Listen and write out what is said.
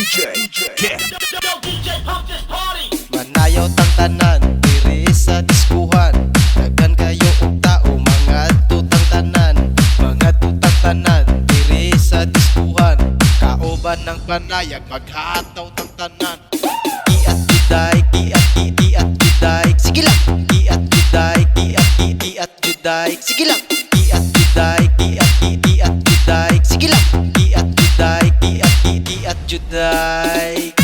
Ken. Manayaw tang tanan diri sa diskuhan. Daghan kayo og tao mga tutang tanan. Mga tutang tanan diri sa diskuhan. Kauban ng panayag maghataw tang tanan. Iat juday, iat juday. Sige lang. Iat juday, iat juday. Sige lang. Iat juday, iat juday. Sige lang. Iat juday, iat juday.